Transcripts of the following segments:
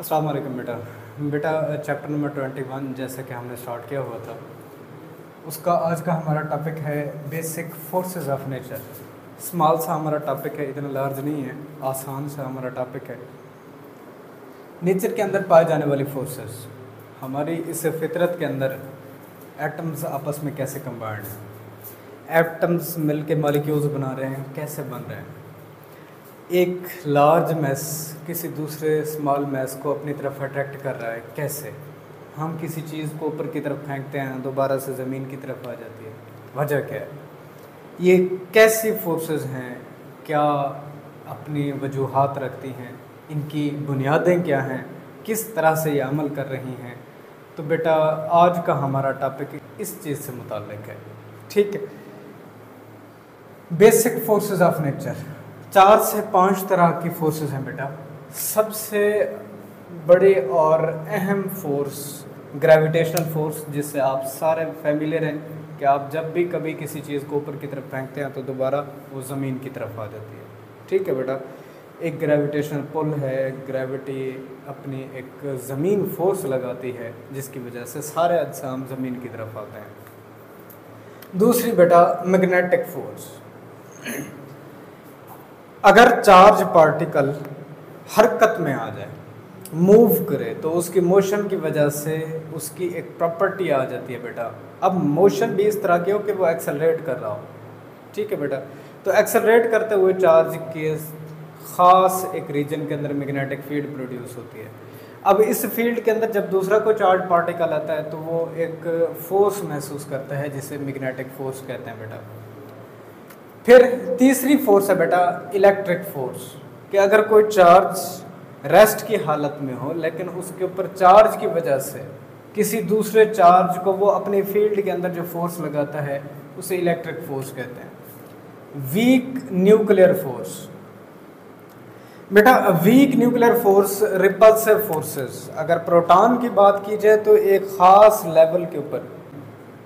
अस्सलाम वालेकुम बेटा चैप्टर नंबर 21 जैसे कि हमने स्टार्ट किया हुआ था, उसका आज का हमारा टॉपिक है basic forces of nature. Small सा हमारा टॉपिक है, इतना लार्ज नहीं है, आसान सा हमारा टॉपिक है। नेचर के अंदर पाए जाने वाली फोर्सेस, हमारी इस फितरत के अंदर एटम्स आपस में कैसे कंबाइंड हैं, एटम्स मिल के मॉलिक्यूल्स बना रहे हैं, कैसे बन रहे हैं। एक लार्ज मैस किसी दूसरे स्मॉल मैस को अपनी तरफ अट्रैक्ट कर रहा है, कैसे। हम किसी चीज़ को ऊपर की तरफ फेंकते हैं, दोबारा से ज़मीन की तरफ आ जाती है, वजह क्या है। ये कैसी फोर्सेस हैं, क्या अपनी वजूहात रखती हैं, इनकी बुनियादें क्या हैं, किस तरह से ये अमल कर रही हैं। तो बेटा आज का हमारा टॉपिक इस चीज़ से मुताल्लिक है, ठीक है। बेसिक फोर्सेस ऑफ नेचर, 4 से 5 तरह की फोर्सेस हैं बेटा। सबसे बड़ी और अहम फोर्स ग्रेविटेशनल फोर्स, जिससे आप सारे फैमिलियर हैं कि आप जब भी कभी किसी चीज़ को ऊपर की तरफ फेंकते हैं तो दोबारा वो ज़मीन की तरफ आ जाती है, ठीक है बेटा। एक ग्रेविटेशनल पुल है, ग्रेविटी अपनी एक ज़मीन फोर्स लगाती है जिसकी वजह से सारे अजसाम ज़मीन की तरफ आते हैं। दूसरी बेटा मैग्नेटिक फोर्स। अगर चार्ज पार्टिकल हरकत में आ जाए, मूव करे, तो उसकी मोशन की वजह से उसकी एक प्रॉपर्टी आ जाती है बेटा। अब मोशन भी इस तरह की हो कि वो एक्सेलरेट कर रहा हो, ठीक है बेटा। तो एक्सेलरेट करते हुए चार्ज के ख़ास एक रीजन के अंदर मैग्नेटिक फील्ड प्रोड्यूस होती है। अब इस फील्ड के अंदर जब दूसरा कोई चार्ज पार्टिकल आता है तो वो एक फोर्स महसूस करता है जिसे मैग्नेटिक फोर्स कहते हैं बेटा। फिर तीसरी फोर्स है बेटा इलेक्ट्रिक फोर्स, कि अगर कोई चार्ज रेस्ट की हालत में हो लेकिन उसके ऊपर चार्ज की वजह से किसी दूसरे चार्ज को वो अपने फील्ड के अंदर जो फोर्स लगाता है उसे इलेक्ट्रिक फोर्स कहते हैं। वीक न्यूक्लियर फोर्स बेटा, weak nuclear force repulsive forces. अगर प्रोटॉन की बात की जाए तो एक ख़ास लेवल के ऊपर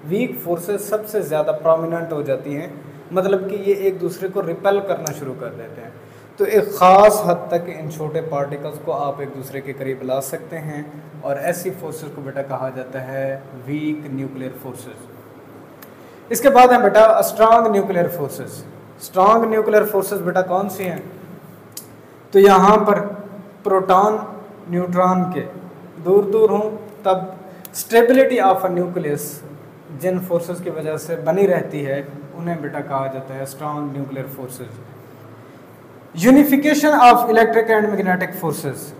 वीक फोर्सेस सबसे ज़्यादा प्रोमिनेंट हो जाती हैं, मतलब कि ये एक दूसरे को रिपेल करना शुरू कर देते हैं। तो एक ख़ास हद तक इन छोटे पार्टिकल्स को आप एक दूसरे के करीब ला सकते हैं, और ऐसी फोर्सेस को बेटा कहा जाता है वीक न्यूक्लियर फोर्सेस। इसके बाद है बेटा strong nuclear forces. Strong nuclear forces बेटा कौन सी हैं? तो यहाँ पर प्रोटॉन न्यूट्रॉन के दूर दूर हों तब स्टेबिलिटी ऑफ अ न्यूक्लियस जिन फोर्सेस की वजह से बनी रहती है उन्हें बेटा कहा जाता है strong nuclear forces. Unification of electric and magnetic forces.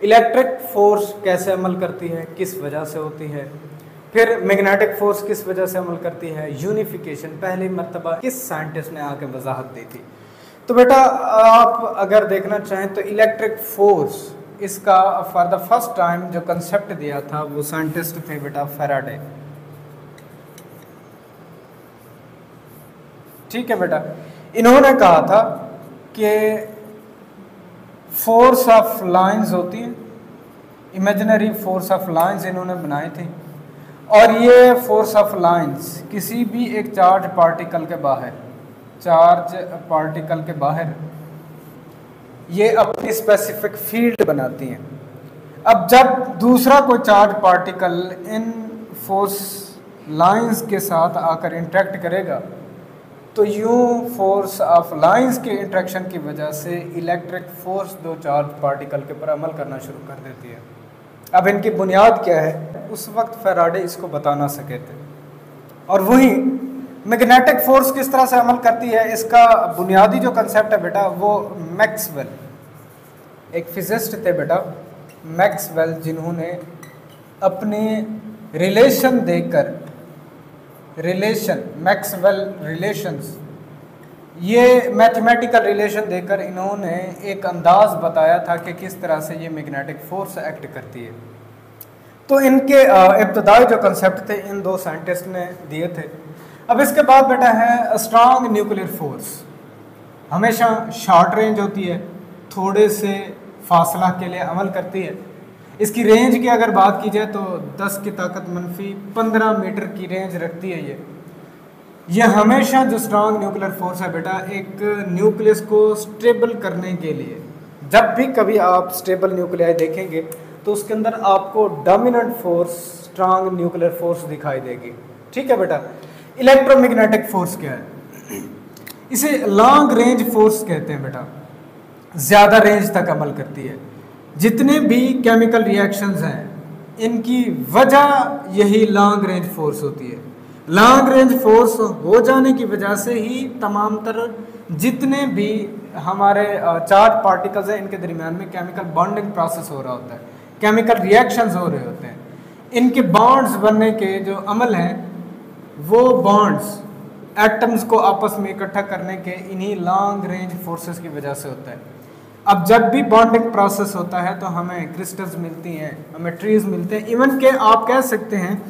Electric force कैसे अमल करती है, किस वजह से होती है। फिर मैग्नेटिक फोर्स किस वजह से अमल करती है। यूनिफिकेशन पहली मर्तबा किस साइंटिस्ट ने आके वजाहत दी थी। तो बेटा आप अगर देखना चाहें तो इलेक्ट्रिक फोर्स, इसका फॉर द फर्स्ट टाइम जो कंसेप्ट दिया था वो साइंटिस्ट थे बेटा फैराडे, ठीक है बेटा। इन्होंने कहा था कि फोर्स ऑफ लाइंस होती है, इमेजिनरी फोर्स ऑफ लाइंस इन्होंने बनाई थी, और ये फोर्स ऑफ लाइंस किसी भी एक चार्ज पार्टिकल के बाहर ये अपनी स्पेसिफिक फील्ड बनाती हैं। अब जब दूसरा कोई charge particle in force lines के साथ आकर इंटरेक्ट करेगा तो यूं फोर्स ऑफ लाइंस के इंट्रैक्शन की वजह से इलेक्ट्रिक फोर्स दो चार्ज पार्टिकल के ऊपर अमल करना शुरू कर देती है। अब इनकी बुनियाद क्या है, उस वक्त फैराडे इसको बता ना सके थे। और वही मैग्नेटिक फोर्स किस तरह से अमल करती है, इसका बुनियादी जो कंसेप्ट है बेटा वो मैक्सवेल, एक फिजिस्ट थे बेटा मैक्सवेल, जिन्होंने अपने रिलेशन देकर, मैक्सवेल रिलेशंस, ये मैथमेटिकल रिलेशन देकर इन्होंने एक अंदाज बताया था कि किस तरह से ये मैग्नेटिक फोर्स एक्ट करती है। तो इनके इब्तदाई जो कंसेप्ट थे इन दो साइंटिस्ट ने दिए थे। अब इसके बाद बेटा है स्ट्रांग न्यूक्लियर फोर्स। हमेशा शॉर्ट रेंज होती है, थोड़े से फासला के लिए अमल करती है। इसकी रेंज की अगर बात की जाए तो 10 की ताकत -15 मीटर की रेंज रखती है ये हमेशा जो स्ट्रांग न्यूक्लियर फोर्स है बेटा, एक न्यूक्लियस को स्टेबल करने के लिए जब भी कभी आप स्टेबल न्यूक्लियाई देखेंगे तो उसके अंदर आपको dominant force, strong nuclear force दिखाई देगी। ठीक है बेटा। इलेक्ट्रोमैग्नेटिक फोर्स क्या है? इसे लॉन्ग रेंज फोर्स कहते हैं बेटा, ज़्यादा रेंज तक अमल करती है। जितने भी केमिकल रिएक्शंस हैं इनकी वजह यही लॉन्ग रेंज फोर्स होती है। लॉन्ग रेंज फोर्स हो जाने की वजह से ही तमाम तरह जितने भी हमारे चार्ज पार्टिकल्स हैं इनके दरमियान में केमिकल बॉन्डिंग प्रोसेस हो रहा होता है, केमिकल रिएक्शंस हो रहे होते हैं। इनके बॉन्ड्स बनने के जो अमल हैं वो बॉन्ड्स एटम्स को आपस में इकट्ठा करने के इन्हीं लॉन्ग रेंज फोर्सेस की वजह से होता है। अब जब भी बॉन्डिंग प्रोसेस होता है तो हमें क्रिस्टल्स मिलती हैं, हमें ट्रीज मिलते हैं। इवन के आप कह सकते हैं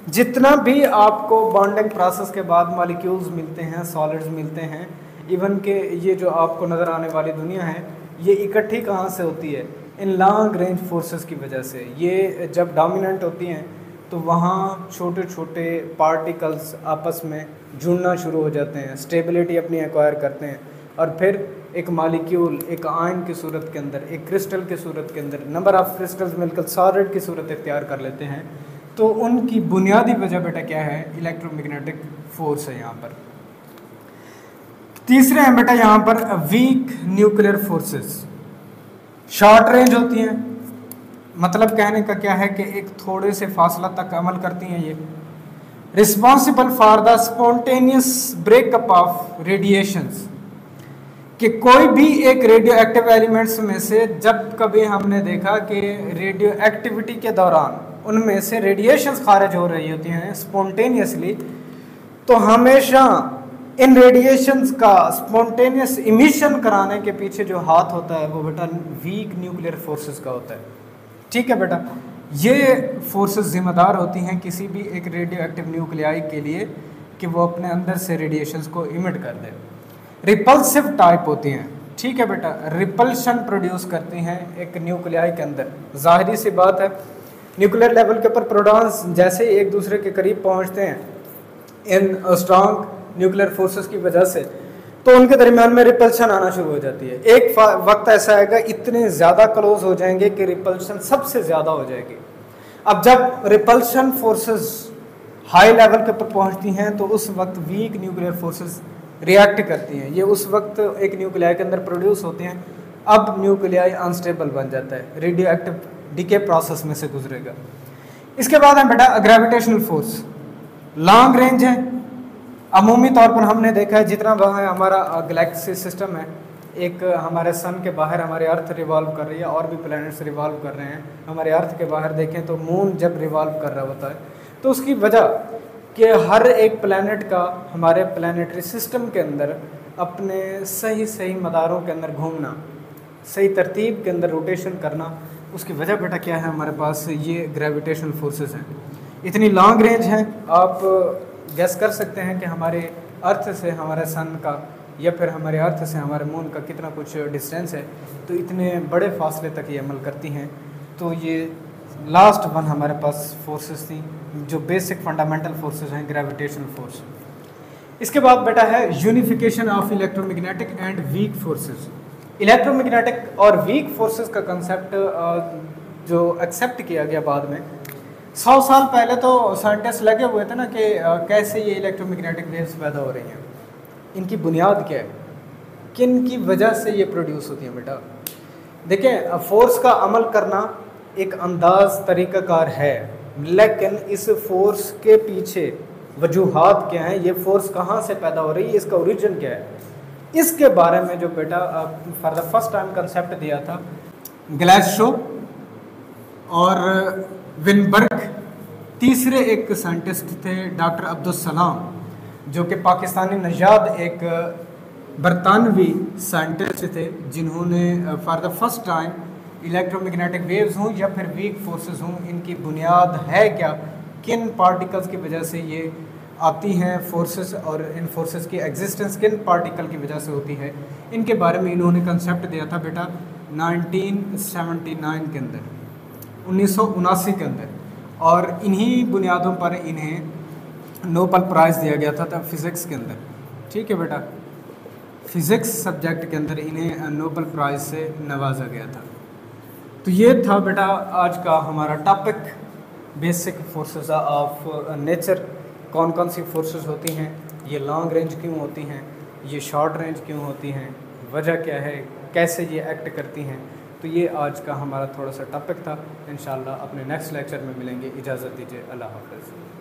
जितना भी आपको बॉन्डिंग प्रोसेस के बाद मॉलिक्यूल्स मिलते हैं, सॉलिड्स मिलते हैं, इवन के ये जो आपको नज़र आने वाली दुनिया है ये इकट्ठी कहाँ से होती है? इन लॉन्ग रेंज फोर्सेस की वजह से। ये जब डोमिनेंट होती हैं तो वहाँ छोटे छोटे पार्टिकल्स आपस में जुड़ना शुरू हो जाते हैं, स्टेबिलिटी अपनी एक्वायर करते हैं और फिर एक मॉलिक्यूल, एक आयन की सूरत के अंदर, एक क्रिस्टल की सूरत के अंदर नंबर ऑफ क्रिस्टल्स मिलकर सॉलिड की सूरत इख्तियार कर लेते हैं। तो उनकी बुनियादी वजह बेटा क्या है? इलेक्ट्रोमैग्नेटिक फोर्स है यहाँ पर। तीसरे हैं बेटा यहाँ पर weak nuclear forces. Short range होती हैं, मतलब कहने का क्या है कि एक थोड़े से फासला तक अमल करती हैं। ये responsible for the spontaneous breakup of radiations, कि कोई भी एक रेडियो एक्टिव एलिमेंट्स में से जब कभी हमने देखा कि रेडियो एक्टिविटी के दौरान उनमें से रेडिएशंस खारिज हो रही होती हैं स्पॉन्टेनियसली, तो हमेशा इन रेडिएशंस का स्पॉन्टेनियस इमिशन कराने के पीछे जो हाथ होता है वो बेटा वीक न्यूक्लियर फोर्सेस का होता है। ठीक है बेटा। ये फोर्सेस जिम्मेदार होती हैं किसी भी एक रेडियो एक्टिव न्यूक्लियाई के लिए कि वो अपने अंदर से रेडिएशंस को इमिट कर दे। रिपल्सिव टाइप होती हैं। ठीक है बेटा। रिपल्शन प्रोड्यूस करती हैं एक न्यूक्लियाई के अंदर। जाहिर सी बात है न्यूक्लियर लेवल के ऊपर प्रोटॉन्स जैसे ही एक दूसरे के करीब पहुंचते हैं इन स्ट्रांग न्यूक्लियर फोर्सेस की वजह से, तो उनके दरमियान में रिपल्शन आना शुरू हो जाती है। एक वक्त ऐसा आएगा इतने ज़्यादा क्लोज हो जाएंगे कि रिपल्शन सबसे ज़्यादा हो जाएगी। अब जब रिपल्शन फोर्सेस हाई लेवल के ऊपर पहुंचती हैं तो उस वक्त वीक न्यूक्लियर फोर्सेस रिएक्ट करती हैं। ये उस वक्त एक न्यूक्लियाई के अंदर प्रोड्यूस होते हैं। अब न्यूक्लियाई अनस्टेबल बन जाता है, रेडियो एक्टिव डीके प्रोसेस में से गुजरेगा। इसके बाद है बेटा ग्रेविटेशनल फोर्स। लॉन्ग रेंज है। अमूमी तौर पर हमने देखा है जितना वहाँ हमारा गैलेक्सी सिस्टम है, एक हमारे सन के बाहर हमारे अर्थ रिवॉल्व कर रही है और भी प्लैनेट्स रिवॉल्व कर रहे हैं। हमारे अर्थ के बाहर देखें तो मून जब रिवॉल्व कर रहा होता है तो उसकी वजह कि हर एक प्लैनेट का हमारे प्लैनेटरी सिस्टम के अंदर अपने सही सही मदारों के अंदर घूमना, सही तरतीब के अंदर रोटेशन करना, उसकी वजह बेटा क्या है? हमारे पास ये ग्रेविटेशनल फोर्सेस हैं। इतनी लॉन्ग रेंज हैं, आप गैस कर सकते हैं कि हमारे अर्थ से हमारे सन का या फिर हमारे अर्थ से हमारे मून का कितना कुछ डिस्टेंस है। तो इतने बड़े फासले तक ये अमल करती हैं। तो ये लास्ट वन हमारे पास फोर्सेस थी जो बेसिक फंडामेंटल फोर्सेस हैं, ग्रेविटेशनल फोर्स। इसके बाद बेटा है unification of electromagnetic and weak forces. Electromagnetic और वीक फोर्सेस का कंसेप्ट जो एक्सेप्ट किया गया बाद में, 100 साल पहले तो साइंटिस्ट लगे हुए थे ना कि कैसे ये इलेक्ट्रोमैग्नेटिक वेव्स पैदा हो रही हैं, इनकी बुनियाद क्या है, किन की वजह से ये प्रोड्यूस होती हैं। बेटा देखें, फोर्स का अमल करना एक अंदाज तरीक़ाकार है, लेकिन इस फोर्स के पीछे वजूहात क्या हैं, ये फोर्स कहाँ से पैदा हो रही है, इसका ओरिजिन क्या है, इसके बारे में जो बेटा for the first time concept दिया था ग्लासगो और विनबर्ग। तीसरे एक साइंटिस्ट थे डॉक्टर अब्दुल सलाम, जो कि पाकिस्तानी नजाद एक बरतानवी साइंटिस्ट थे, जिन्होंने for the first time electromagnetic waves हों या फिर वीक फोर्सेस हों, इनकी बुनियाद है क्या, किन पार्टिकल्स की वजह से ये आती हैं फोर्सेस और इन फोर्सेस की एग्जिस्टेंस किन पार्टिकल की वजह से होती है, इनके बारे में इन्होंने कंसेप्ट दिया था बेटा 1979 के अंदर, 1979 के अंदर। और इन्हीं बुनियादों पर इन्हें नोबेल प्राइज़ दिया गया था फिज़िक्स के अंदर। ठीक है बेटा। फ़िज़िक्स सब्जेक्ट के अंदर इन्हें नोबेल प्राइज़ से नवाजा गया था। तो ये था बेटा आज का हमारा topic, basic forces of nature. कौन कौन सी फोर्सेस होती हैं, ये लॉन्ग रेंज क्यों होती हैं, ये शॉर्ट रेंज क्यों होती हैं, वजह क्या है, कैसे ये एक्ट करती हैं। तो ये आज का हमारा थोड़ा सा टॉपिक था। इंशाल्लाह अपने नेक्स्ट लेक्चर में मिलेंगे। इजाज़त दीजिए, अल्लाह हाफ़िज़।